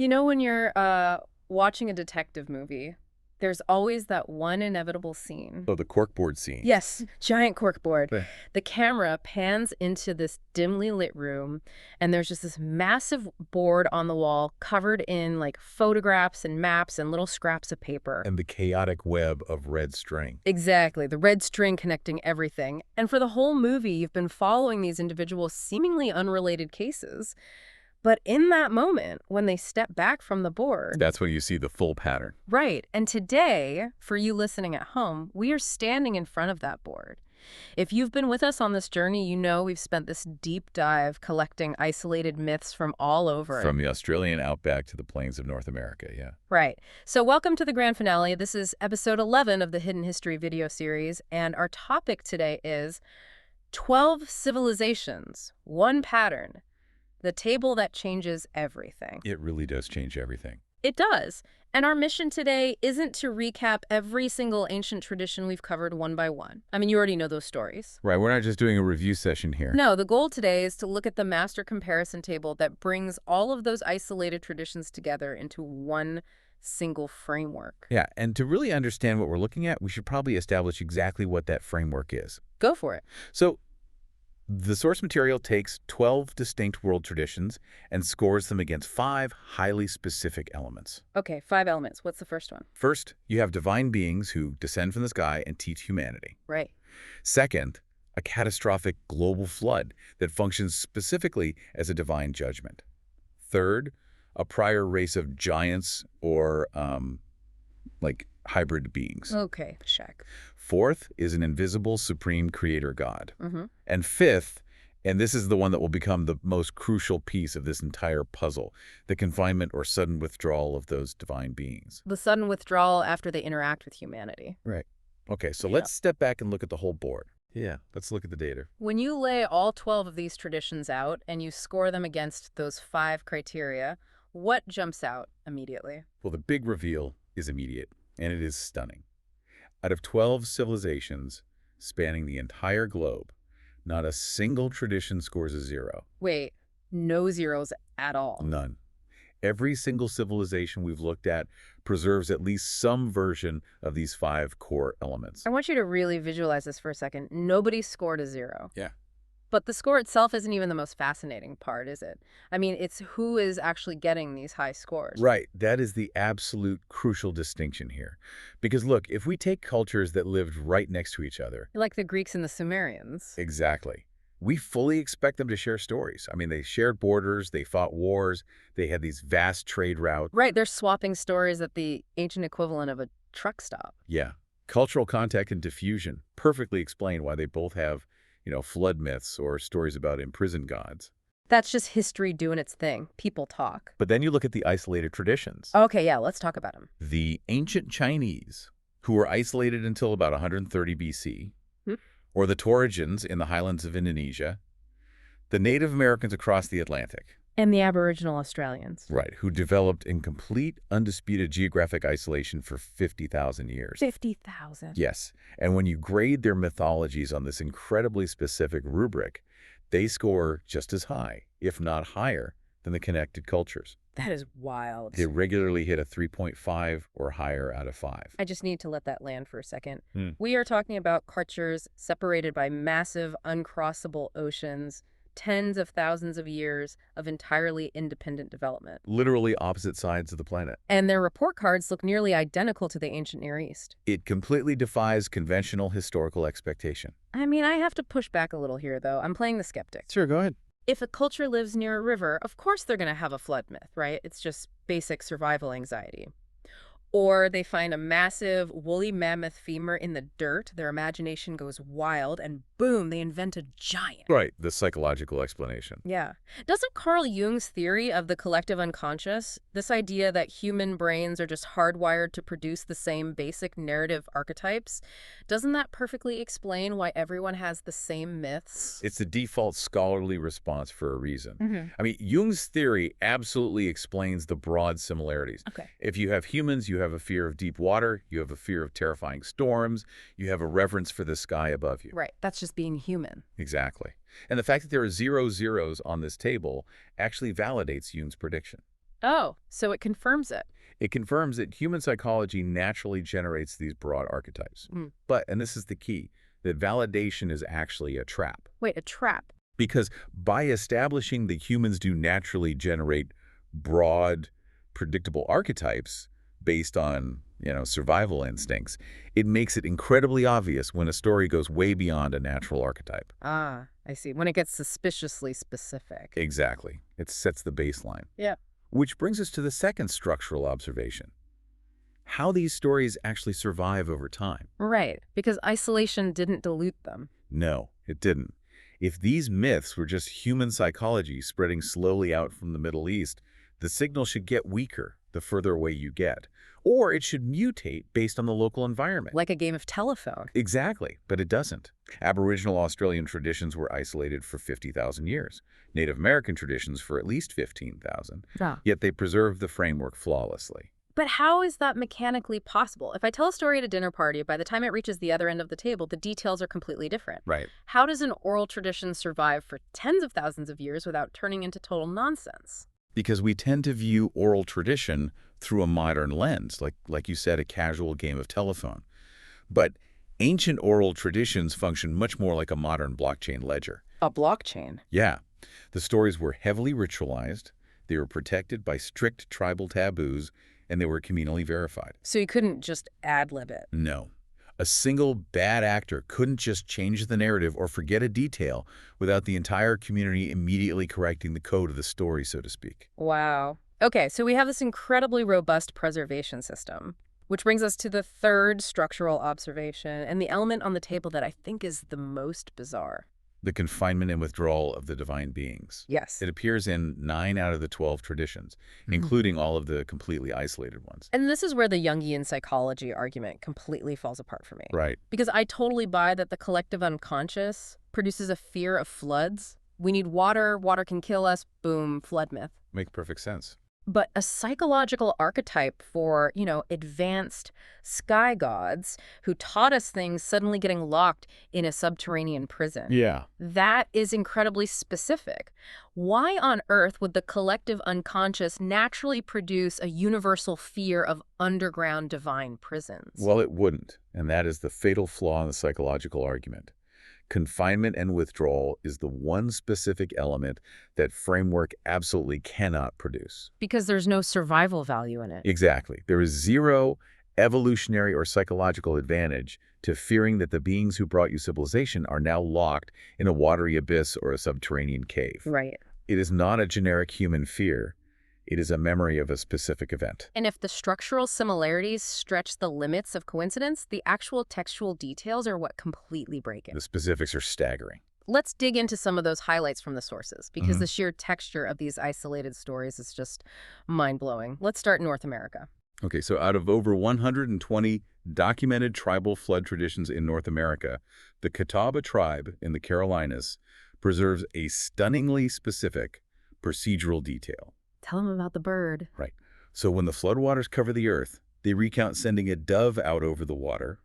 You know, when you're watching a detective movie, there's always that one inevitable scene. Oh, the corkboard scene. Yes, giant corkboard. Yeah. The camera pans into this dimly lit room, and there's just this massive board on the wall covered in like photographs and maps and little scraps of paper. And the chaotic web of red string. Exactly, the red string connecting everything. And for the whole movie, you've been following these individual, seemingly unrelated cases. But in that moment, when they step back from the board... That's when you see the full pattern. Right. And today, for you listening at home, we are standing in front of that board. If you've been with us on this journey, you know we've spent this deep dive collecting isolated myths from all over. From the Australian outback to the plains of North America, yeah. Right. So welcome to the grand finale. This is episode 11 of the Hidden History video series, and our topic today is 12 civilizations, one pattern. The table that changes everything. It really does change everything. It does. And our mission today isn't to recap every single ancient tradition we've covered one by one. I mean, you already know those stories. Right, we're not just doing a review session here. No, the goal today is to look at the master comparison table that brings all of those isolated traditions together into one single framework. Yeah, and to really understand what we're looking at, we should probably establish exactly what that framework is. Go for it. So, the source material takes 12 distinct world traditions and scores them against 5 highly specific elements. Okay, 5 elements. What's the first one? First, you have divine beings who descend from the sky and teach humanity. Right. Second, a catastrophic global flood that functions specifically as a divine judgment. Third, a prior race of giants or, like hybrid beings. Okay, check. Fourth is an invisible supreme creator god. Mm-hmm. And fifth, and this is the one that will become the most crucial piece of this entire puzzle, the confinement or sudden withdrawal of those divine beings. The sudden withdrawal after they interact with humanity. Right. Okay, so let's step back and look at the whole board. Yeah, let's look at the data. When you lay all 12 of these traditions out and you score them against those 5 criteria, what jumps out immediately? Well, the big reveal is immediate, and it is stunning. Out of 12 civilizations spanning the entire globe, not a single tradition scores a 0. Wait, no zeros at all? None. Every single civilization we've looked at preserves at least some version of these 5 core elements. I want you to really visualize this for a second. Nobody scored a 0. Yeah. But the score itself isn't even the most fascinating part, is it? I mean, it's who is actually getting these high scores. Right. That is the absolute crucial distinction here. Because look, if we take cultures that lived right next to each other. Like the Greeks and the Sumerians. Exactly. We fully expect them to share stories. I mean, they shared borders, they fought wars, they had these vast trade routes. Right, they're swapping stories at the ancient equivalent of a truck stop. Yeah. Cultural contact and diffusion perfectly explain why they both have, flood myths or stories about imprisoned gods. That's just history doing its thing. People talk. But then you look at the isolated traditions. Okay, yeah, let's talk about them. The ancient Chinese, who were isolated until about 130 BC, or the Torajans in the highlands of Indonesia, the Native Americans across the Atlantic. And the Aboriginal Australians. Right, who developed in complete, undisputed geographic isolation for 50,000 years. 50,000? Yes, and when you grade their mythologies on this incredibly specific rubric, they score just as high, if not higher, than the connected cultures. That is wild. They regularly hit a 3.5 or higher out of 5. I just need to let that land for a second. We are talking about cultures separated by massive, uncrossable oceans, tens of thousands of years of entirely independent development. Literally opposite sides of the planet. And their report cards look nearly identical to the ancient Near East. It completely defies conventional historical expectation. I mean, I have to push back a little here, though. I'm playing the skeptic. Sure, go ahead. If a culture lives near a river, of course they're going to have a flood myth, right? It's just basic survival anxiety. Or they find a massive woolly mammoth femur in the dirt, their imagination goes wild, and boom, they invent a giant. Right, the psychological explanation. Yeah. Doesn't Carl Jung's theory of the collective unconscious, this idea that human brains are just hardwired to produce the same basic narrative archetypes, doesn't that perfectly explain why everyone has the same myths? It's the default scholarly response for a reason. I mean, Jung's theory absolutely explains the broad similarities. Okay. If you have humans, you have a fear of deep water, you have a fear of terrifying storms, you have a reverence for the sky above you. Right. That's just being human. Exactly. And the fact that there are 0 zeros on this table actually validates Jung's prediction. Oh, so it confirms it. It confirms that human psychology naturally generates these broad archetypes. Mm. But, and this is the key, that validation is actually a trap. Wait, a trap? Because by establishing that humans do naturally generate broad, predictable archetypes based on, survival instincts, it makes it incredibly obvious when a story goes way beyond a natural archetype. Ah, I see. When it gets suspiciously specific. Exactly. It sets the baseline. Yeah. Which brings us to the second structural observation: how these stories actually survive over time. Right, because isolation didn't dilute them. No, it didn't. If these myths were just human psychology spreading slowly out from the Middle East, the signal should get weaker the further away you get. Or it should mutate based on the local environment. Like a game of telephone. Exactly, but it doesn't. Aboriginal Australian traditions were isolated for 50,000 years. Native American traditions for at least 15,000. Yeah. Yet they preserved the framework flawlessly. But how is that mechanically possible? If I tell a story at a dinner party, by the time it reaches the other end of the table, the details are completely different. Right. How does an oral tradition survive for tens of thousands of years without turning into total nonsense? Because we tend to view oral tradition through a modern lens, like you said, a casual game of telephone. But ancient oral traditions function much more like a modern blockchain ledger. A blockchain? Yeah. The stories were heavily ritualized, they were protected by strict tribal taboos, and they were communally verified. So you couldn't just ad-lib it? No. A single bad actor couldn't just change the narrative or forget a detail without the entire community immediately correcting the code of the story, so to speak. Wow. Okay, so we have this incredibly robust preservation system, which brings us to the third structural observation and the element on the table that I think is the most bizarre. The confinement and withdrawal of the divine beings. Yes. It appears in 9 out of the 12 traditions, including all of the completely isolated ones. And this is where the Jungian psychology argument completely falls apart for me. Right. Because I totally buy that the collective unconscious produces a fear of floods. We need water, water can kill us, boom, flood myth. Makes perfect sense. But a psychological archetype for, advanced sky gods who taught us things suddenly getting locked in a subterranean prison. Yeah. That is incredibly specific. Why on earth would the collective unconscious naturally produce a universal fear of underground divine prisons? Well, it wouldn't, and that is the fatal flaw in the psychological argument. Confinement and withdrawal is the one specific element that framework absolutely cannot produce. Because there's no survival value in it. Exactly. There is zero evolutionary or psychological advantage to fearing that the beings who brought you civilization are now locked in a watery abyss or a subterranean cave. Right. It is not a generic human fear. It is a memory of a specific event. And if the structural similarities stretch the limits of coincidence, the actual textual details are what completely break it. The specifics are staggering. Let's dig into some of those highlights from the sources, because the sheer texture of these isolated stories is just mind-blowing. Let's start in North America. Okay, so out of over 120 documented tribal flood traditions in North America, the Catawba tribe in the Carolinas preserves a stunningly specific procedural detail. Tell them about the bird. Right. So when the floodwaters cover the earth, they recount sending a dove out over the water,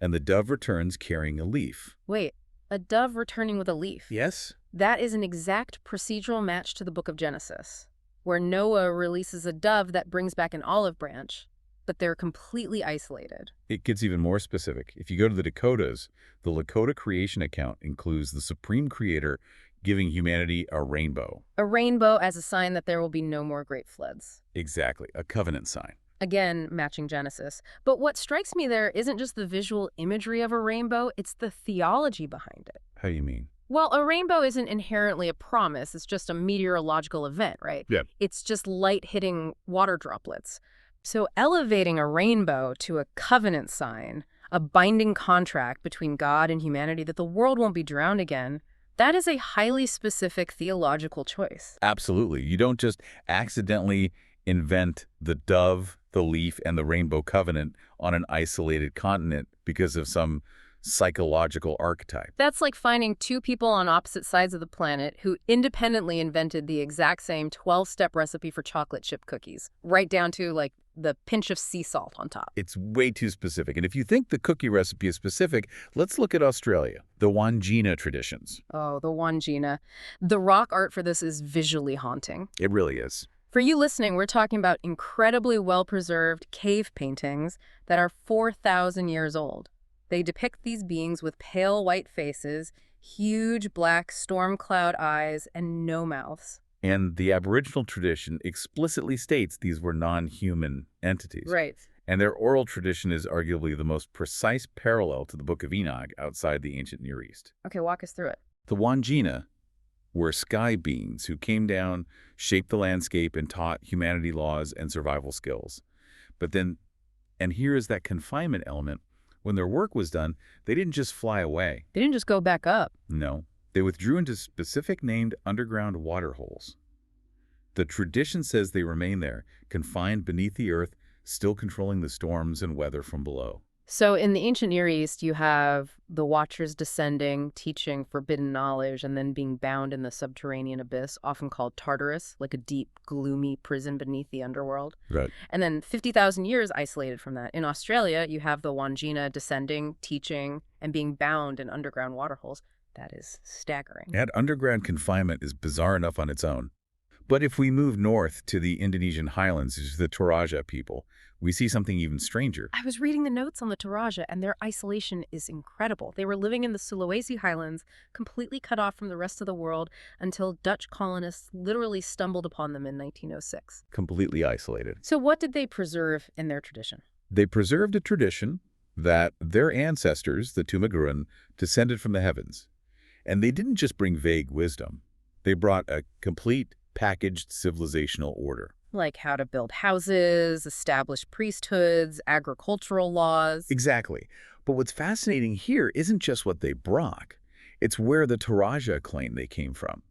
and the dove returns carrying a leaf. Wait, a dove returning with a leaf? Yes? That is an exact procedural match to the book of Genesis, where Noah releases a dove that brings back an olive branch, but they're completely isolated. It gets even more specific. If you go to the Dakotas, the Lakota creation account includes the supreme creator giving humanity a rainbow. A rainbow as a sign that there will be no more great floods. Exactly, a covenant sign. Again, matching Genesis. But what strikes me there isn't just the visual imagery of a rainbow, it's the theology behind it. How do you mean? Well, a rainbow isn't inherently a promise. It's just a meteorological event, right? Yeah. It's just light hitting water droplets. So elevating a rainbow to a covenant sign, a binding contract between God and humanity that the world won't be drowned again, that is a highly specific theological choice. Absolutely. You don't just accidentally invent the dove, the leaf, and the rainbow covenant on an isolated continent because of some psychological archetype. That's like finding two people on opposite sides of the planet who independently invented the exact same 12-step recipe for chocolate chip cookies, right down to like the pinch of sea salt on top. It's way too specific. And if you think the cookie recipe is specific, let's look at Australia, the Wandjina traditions. Oh, the Wandjina. The rock art for this is visually haunting. It really is. For you listening, we're talking about incredibly well-preserved cave paintings that are 4,000 years old. They depict these beings with pale white faces, huge black storm cloud eyes, and no mouths. And the Aboriginal tradition explicitly states these were non-human entities. Right. And their oral tradition is arguably the most precise parallel to the Book of Enoch outside the ancient Near East. Okay, walk us through it. The Wandjina were sky beings who came down, shaped the landscape, and taught humanity laws and survival skills. But then, and here is that confinement element, when their work was done, they didn't just fly away. They didn't just go back up. No, they withdrew into specific named underground water holes. The tradition says they remain there, confined beneath the earth, still controlling the storms and weather from below. So in the ancient Near East, you have the Watchers descending, teaching forbidden knowledge, and then being bound in the subterranean abyss, often called Tartarus, like a deep, gloomy prison beneath the underworld. Right. And then 50,000 years isolated from that. In Australia, you have the Wandjina descending, teaching, and being bound in underground waterholes. That is staggering. That underground confinement is bizarre enough on its own. But if we move north to the Indonesian highlands, to the Toraja people, we see something even stranger. I was reading the notes on the Toraja, and their isolation is incredible. They were living in the Sulawesi highlands, completely cut off from the rest of the world, until Dutch colonists literally stumbled upon them in 1906. Completely isolated. So what did they preserve in their tradition? They preserved a tradition that their ancestors, the Tumaguran, descended from the heavens. And they didn't just bring vague wisdom. They brought a complete, packaged civilizational order. Like how to build houses, establish priesthoods, agricultural laws. Exactly. But what's fascinating here isn't just what they brought. It's where the Toraja claim they came from.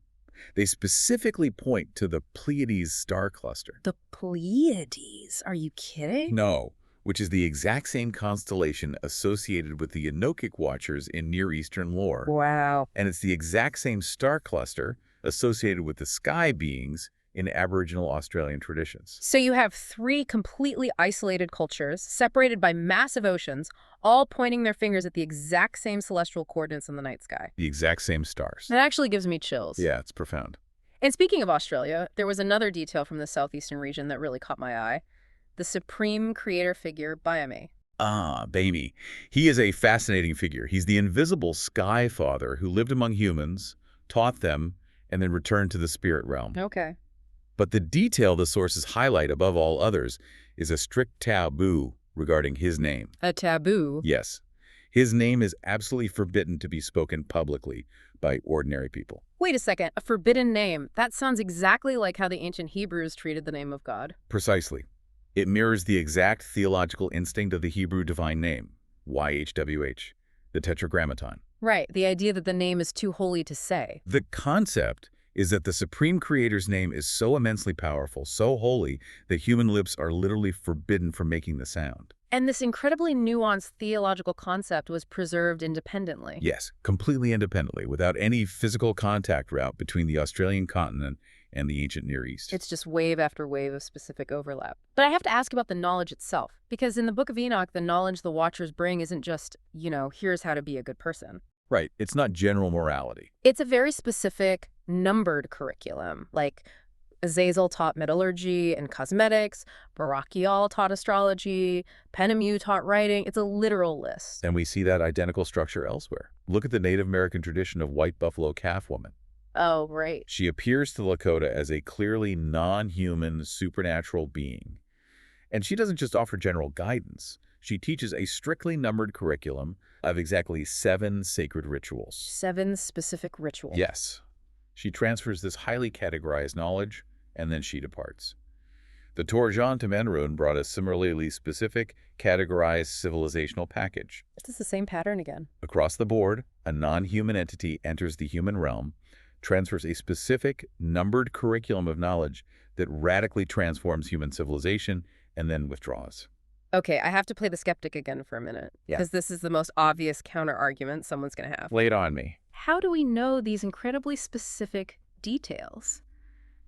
They specifically point to the Pleiades star cluster. The Pleiades? Are you kidding? No, which is the exact same constellation associated with the Enochic Watchers in Near Eastern lore. Wow. And it's the exact same star cluster associated with the sky beings in Aboriginal Australian traditions. So you have three completely isolated cultures, separated by massive oceans, all pointing their fingers at the exact same celestial coordinates in the night sky. The exact same stars. That actually gives me chills. Yeah, it's profound. And speaking of Australia, there was another detail from the southeastern region that really caught my eye. The supreme creator figure, Bayame. Ah, Bamey. He is a fascinating figure. He's the invisible sky father who lived among humans, taught them, and then returned to the spirit realm. Okay. But the detail the sources highlight above all others is a strict taboo regarding his name. A taboo? Yes. His name is absolutely forbidden to be spoken publicly by ordinary people. Wait a second, a forbidden name. That sounds exactly like how the ancient Hebrews treated the name of God. Precisely. It mirrors the exact theological instinct of the Hebrew divine name, YHWH, the Tetragrammaton. Right, the idea that the name is too holy to say. The concept is that the Supreme Creator's name is so immensely powerful, so holy, that human lips are literally forbidden from making the sound. And this incredibly nuanced theological concept was preserved independently. Yes, completely independently, without any physical contact route between the Australian continent and the ancient Near East. It's just wave after wave of specific overlap. But I have to ask about the knowledge itself, because in the Book of Enoch, the knowledge the Watchers bring isn't just, here's how to be a good person. Right, it's not general morality. It's a very specific, numbered curriculum, like Azazel taught metallurgy and cosmetics, Barachial taught astrology, Penemu taught writing. It's a literal list. And we see that identical structure elsewhere. Look at the Native American tradition of white buffalo calf woman. Oh, right. She appears to Lakota as a clearly non-human, supernatural being. And she doesn't just offer general guidance. She teaches a strictly numbered curriculum of exactly 7 sacred rituals. 7 specific rituals. Yes. She transfers this highly categorized knowledge, and then she departs. The Torajan to Menrune brought a similarly specific, categorized civilizational package. Is this the same pattern again? Across the board, a non-human entity enters the human realm, transfers a specific, numbered curriculum of knowledge that radically transforms human civilization, and then withdraws. Okay, I have to play the skeptic again for a minute. Yeah. Because this is the most obvious counter-argument someone's going to have. Lay it on me. How do we know these incredibly specific details?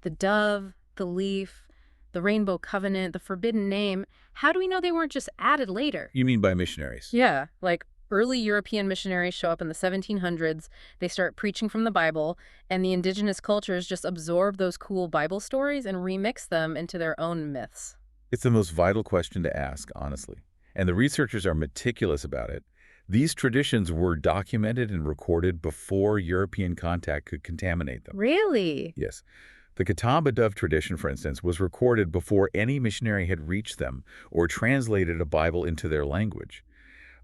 The dove, the leaf, the rainbow covenant, the forbidden name. How do we know they weren't just added later? You mean by missionaries? Yeah, like Early European missionaries show up in the 1700s. They start preaching from the Bible, and the indigenous cultures just absorb those cool Bible stories and remix them into their own myths. It's the most vital question to ask, honestly. And the researchers are meticulous about it. These traditions were documented and recorded before European contact could contaminate them. Really? Yes. The Catawba dove tradition, for instance, was recorded before any missionary had reached them or translated a Bible into their language.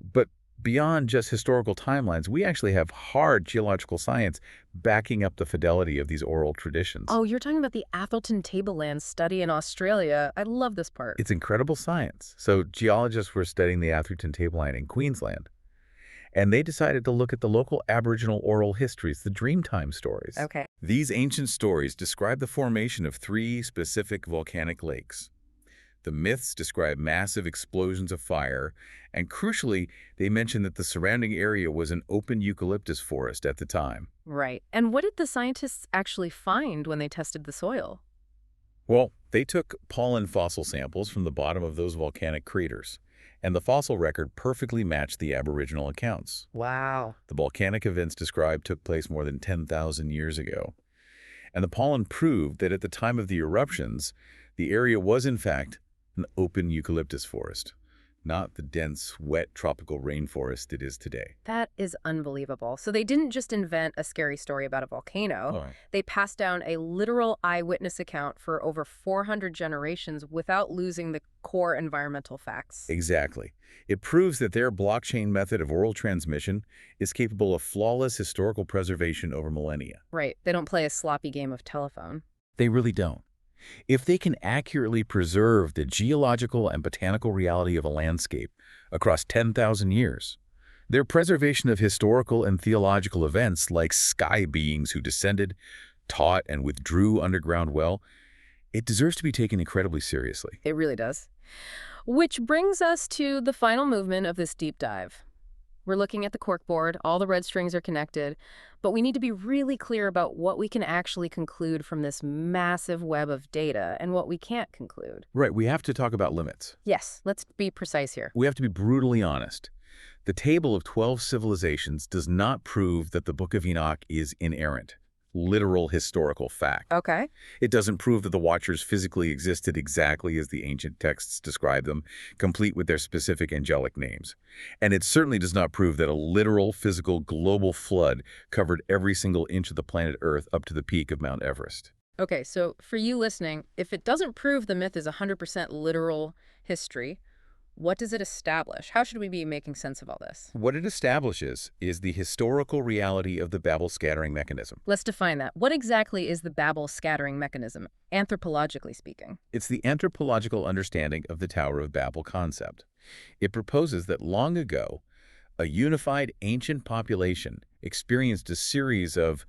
But beyond just historical timelines, we actually have hard geological science backing up the fidelity of these oral traditions. Oh, you're talking about the Atherton Tableland study in Australia. I love this part. It's incredible science. So geologists were studying the Atherton Tableland in Queensland, and they decided to look at the local Aboriginal oral histories, the Dreamtime stories. Okay. These ancient stories describe the formation of three specific volcanic lakes. The myths describe massive explosions of fire, and crucially, they mention that the surrounding area was an open eucalyptus forest at the time. Right. And what did the scientists actually find when they tested the soil? Well, they took pollen fossil samples from the bottom of those volcanic craters, and the fossil record perfectly matched the Aboriginal accounts. Wow. The volcanic events described took place more than 10,000 years ago, and the pollen proved that at the time of the eruptions, the area was in fact an open eucalyptus forest, not the dense, wet tropical rainforest it is today. That is unbelievable. So they didn't just invent a scary story about a volcano. All right. They passed down a literal eyewitness account for over 400 generations without losing the core environmental facts. Exactly. It proves that their blockchain method of oral transmission is capable of flawless historical preservation over millennia. Right. They don't play a sloppy game of telephone. They really don't. If they can accurately preserve the geological and botanical reality of a landscape across 10,000 years, their preservation of historical and theological events like sky beings who descended, taught, and withdrew underground well, it deserves to be taken incredibly seriously. It really does. Which brings us to the final movement of this deep dive. We're looking at the corkboard, all the red strings are connected, but we need to be really clear about what we can actually conclude from this massive web of data and what we can't conclude. Right, we have to talk about limits. Yes, let's be precise here. We have to be brutally honest. The table of 12 civilizations does not prove that the Book of Enoch is inerrant, literal historical fact. Okay. It doesn't prove that the Watchers physically existed exactly as the ancient texts describe them, complete with their specific angelic names. And it certainly does not prove that a literal, physical, global flood covered every single inch of the planet Earth up to the peak of Mount Everest. Okay, so for you listening, if it doesn't prove the myth is 100% literal history, what does it establish? How should we be making sense of all this? What it establishes is the historical reality of the Babel scattering mechanism. Let's define that. What exactly is the Babel scattering mechanism, anthropologically speaking? It's the anthropological understanding of the Tower of Babel concept. It proposes that long ago, a unified ancient population experienced a series of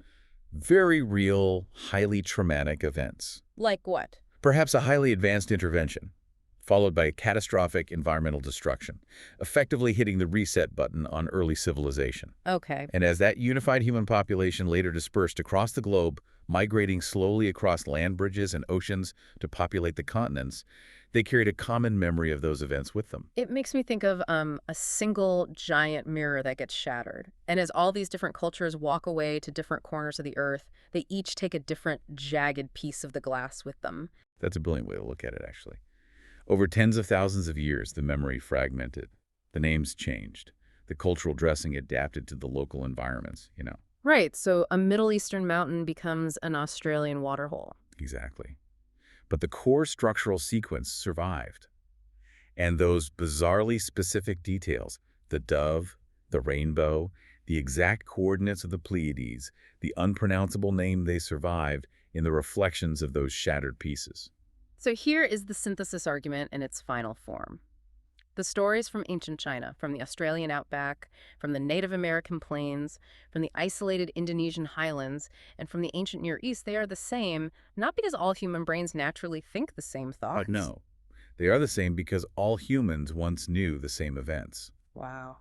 very real, highly traumatic events. Like what? Perhaps a highly advanced intervention, followed by catastrophic environmental destruction, effectively hitting the reset button on early civilization. Okay. And as that unified human population later dispersed across the globe, migrating slowly across land bridges and oceans to populate the continents, they carried a common memory of those events with them. It makes me think of a single giant mirror that gets shattered. And as all these different cultures walk away to different corners of the earth, they each take a different jagged piece of the glass with them. That's a brilliant way to look at it, actually. Over tens of thousands of years, the memory fragmented. The names changed. The cultural dressing adapted to the local environments, Right, so a Middle Eastern mountain becomes an Australian waterhole. Exactly. But the core structural sequence survived. And those bizarrely specific details, the dove, the rainbow, the exact coordinates of the Pleiades, the unpronounceable name they survived in the reflections of those shattered pieces. So here is the synthesis argument in its final form. The stories from ancient China, from the Australian outback, from the Native American plains, from the isolated Indonesian highlands, and from the ancient Near East, they are the same, not because all human brains naturally think the same thoughts. No. They are the same because all humans once knew the same events. Wow.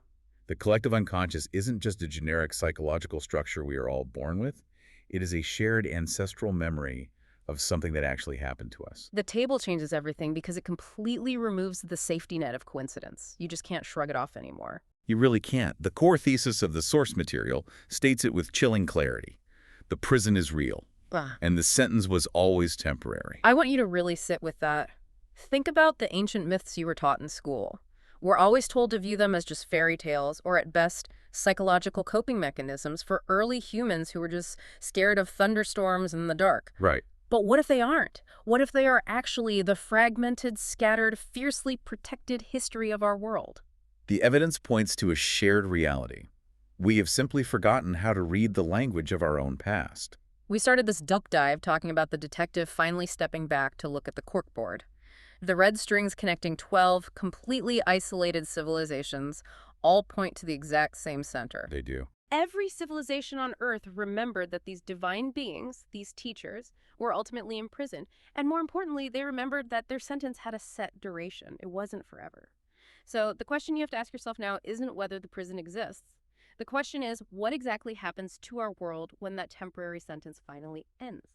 The collective unconscious isn't just a generic psychological structure we are all born with. It is a shared ancestral memory of something that actually happened to us. The table changes everything because it completely removes the safety net of coincidence. You just can't shrug it off anymore. You really can't. The core thesis of the source material states it with chilling clarity. The prison is real, Ah, and the sentence was always temporary. I want you to really sit with that. Think about the ancient myths you were taught in school. We're always told to view them as just fairy tales, or at best, psychological coping mechanisms for early humans who were just scared of thunderstorms in the dark. Right. But what if they aren't? What if they are actually the fragmented, scattered, fiercely protected history of our world? The evidence points to a shared reality. We have simply forgotten how to read the language of our own past. We started this duck dive talking about the detective finally stepping back to look at the corkboard. The red strings connecting 12 completely isolated civilizations all point to the exact same center. They do. Every civilization on Earth remembered that these divine beings, these teachers, were ultimately imprisoned. And more importantly, they remembered that their sentence had a set duration. It wasn't forever. So the question you have to ask yourself now isn't whether the prison exists. The question is, what exactly happens to our world when that temporary sentence finally ends?